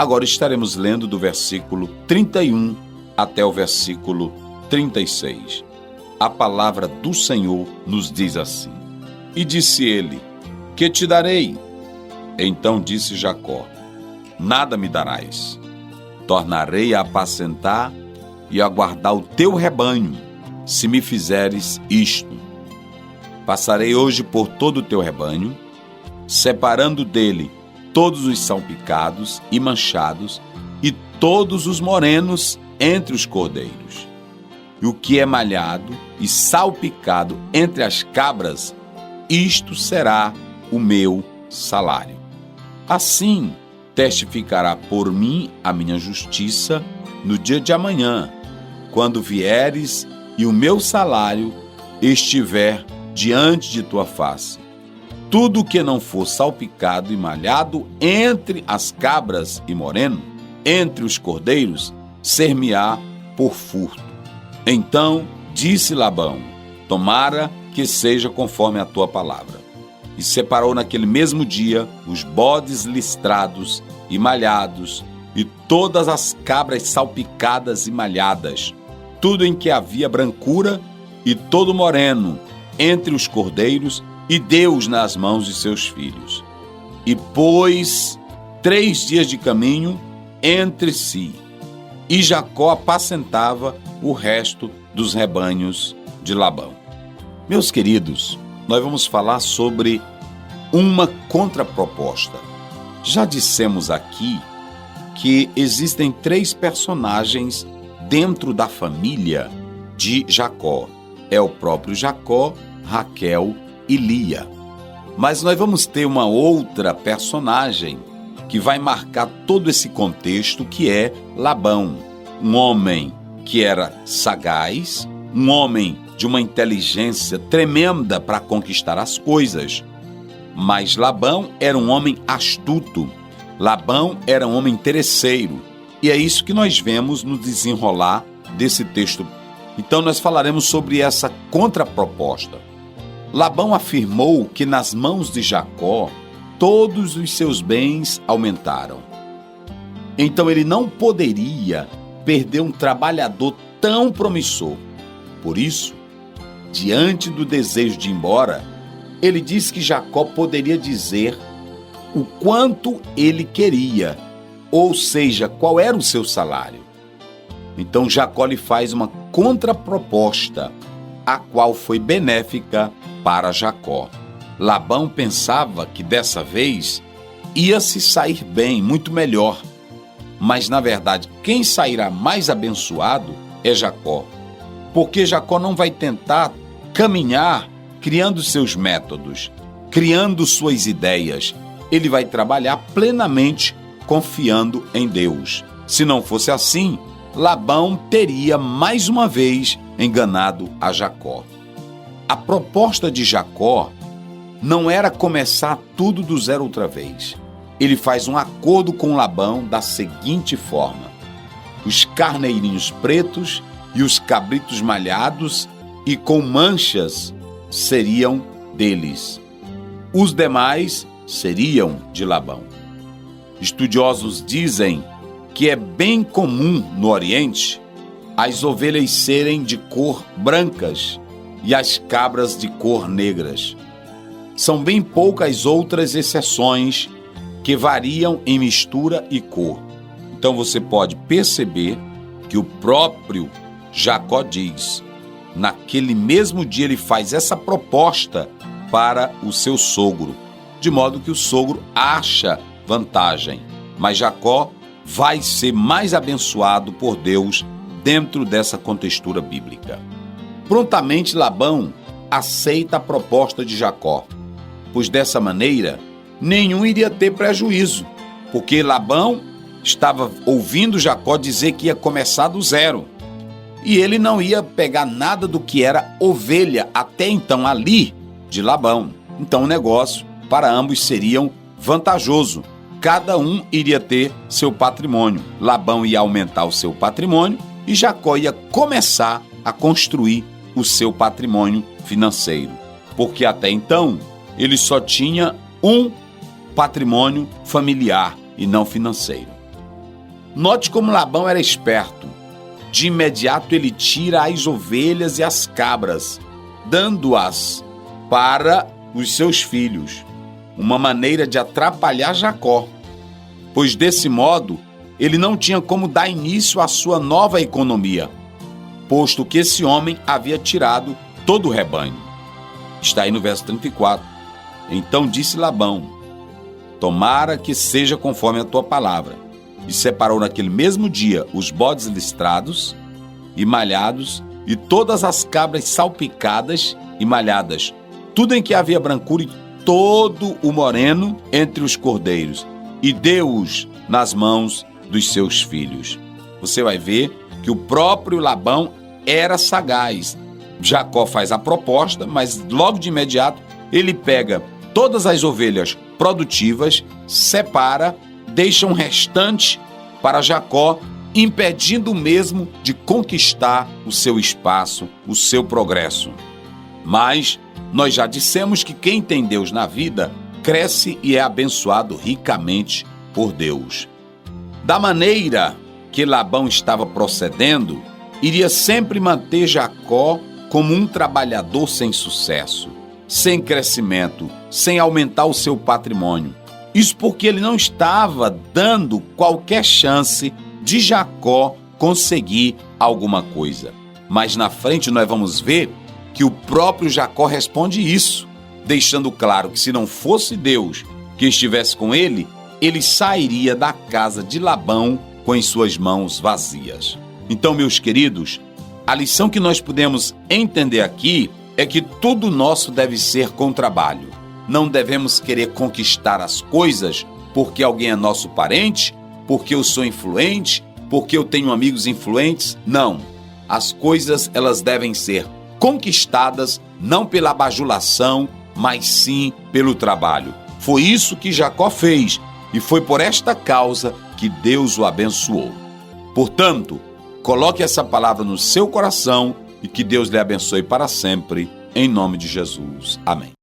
Agora estaremos lendo do versículo 31 até o versículo 36. A palavra do Senhor nos diz assim: E disse ele: Que te darei? Então disse Jacó: Nada me darás. Tornarei a apacentar e a guardar o teu rebanho, se me fizeres isto. Passarei hoje por todo o teu rebanho, separando dele todos os salpicados e manchados e todos os morenos entre os cordeiros. E o que é malhado e salpicado entre as cabras, isto será o meu salário. Assim testificará por mim a minha justiça no dia de amanhã, quando vieres e o meu salário estiver diante de tua face. Tudo que não for salpicado e malhado entre as cabras e moreno, entre os cordeiros, ser-me-á por furto. Então disse Labão: Tomara que seja conforme a tua palavra. E separou naquele mesmo dia os bodes listrados e malhados, e todas as cabras salpicadas e malhadas, tudo em que havia brancura, e todo moreno entre os cordeiros, e deu-os nas mãos de seus filhos. E pôs 3 dias de caminho entre si, e Jacó apacentava o resto dos rebanhos de Labão. Meus queridos, nós vamos falar sobre uma contraproposta. Já dissemos aqui que existem 3 personagens dentro da família de Jacó. É o próprio Jacó, Raquel e Lia. Mas nós vamos ter uma outra personagem que vai marcar todo esse contexto, que é Labão, um homem que era sagaz, um homem de uma inteligência tremenda para conquistar as coisas. Mas Labão era um homem astuto, Labão era um homem interesseiro, e é isso que nós vemos no desenrolar desse texto. Então nós falaremos sobre essa contraproposta. Labão afirmou que nas mãos de Jacó todos os seus bens aumentaram. Então ele não poderia perder um trabalhador tão promissor. Por isso, diante do desejo de ir embora, ele disse que Jacó poderia dizer o quanto ele queria, ou seja, qual era o seu salário. Então Jacó lhe faz uma contraproposta, a qual foi benéfica para Jacó. Labão pensava que dessa vez ia se sair bem, muito melhor. Mas, na verdade, quem sairá mais abençoado é Jacó. Porque Jacó não vai tentar caminhar criando seus métodos, criando suas ideias. Ele vai trabalhar plenamente confiando em Deus. Se não fosse assim, Labão teria mais uma vez enganado a Jacó. A proposta de Jacó não era começar tudo do zero outra vez. Ele faz um acordo com Labão da seguinte forma: os carneirinhos pretos e os cabritos malhados e com manchas seriam deles. Os demais seriam de Labão. Estudiosos dizem que é bem comum no Oriente as ovelhas serem de cor brancas e as cabras de cor negras. São bem poucas outras exceções que variam em mistura e cor. Então você pode perceber que o próprio Jacó diz, naquele mesmo dia ele faz essa proposta para o seu sogro, de modo que o sogro acha vantagem, mas Jacó vai ser mais abençoado por Deus dentro dessa contextura bíblica. Prontamente Labão aceita a proposta de Jacó, pois dessa maneira nenhum iria ter prejuízo, porque Labão estava ouvindo Jacó dizer que ia começar do zero, e ele não ia pegar nada do que era ovelha até então ali de Labão. Então o negócio para ambos seria vantajoso, cada um iria ter seu patrimônio. Labão ia aumentar o seu patrimônio e Jacó ia começar a construir o seu patrimônio financeiro, porque até então ele só tinha um patrimônio familiar e não financeiro. Note como Labão era esperto. De imediato ele tira as ovelhas e as cabras, dando-as para os seus filhos, uma maneira de atrapalhar Jacó, pois desse modo ele não tinha como dar início à sua nova economia, posto que esse homem havia tirado todo o rebanho. Está aí no verso 34. Então disse Labão: tomara que seja conforme a tua palavra. E separou naquele mesmo dia os bodes listrados e malhados, e todas as cabras salpicadas e malhadas, tudo em que havia brancura, e todo o moreno entre os cordeiros, e deu-os nas mãos dos seus filhos. Você vai ver que o próprio Labão era sagaz. Jacó faz a proposta, mas logo de imediato ele pega todas as ovelhas produtivas, separa, deixa um restante para Jacó, impedindo o mesmo de conquistar o seu espaço, o seu progresso. Mas nós já dissemos que quem tem Deus na vida cresce e é abençoado ricamente por Deus. Da maneira que Labão estava procedendo, iria sempre manter Jacó como um trabalhador sem sucesso, sem crescimento, sem aumentar o seu patrimônio. Isso porque ele não estava dando qualquer chance de Jacó conseguir alguma coisa. Mas na frente nós vamos ver que o próprio Jacó responde isso, deixando claro que se não fosse Deus que estivesse com ele, ele sairia da casa de Labão com as suas mãos vazias. Então, meus queridos, a lição que nós podemos entender aqui é que tudo nosso deve ser com trabalho. Não devemos querer conquistar as coisas porque alguém é nosso parente, porque eu sou influente, porque eu tenho amigos influentes. Não. As coisas, elas devem ser conquistadas não pela bajulação, mas sim pelo trabalho. Foi isso que Jacó fez e foi por esta causa que Deus o abençoou. Portanto, coloque essa palavra no seu coração e que Deus lhe abençoe para sempre, em nome de Jesus. Amém.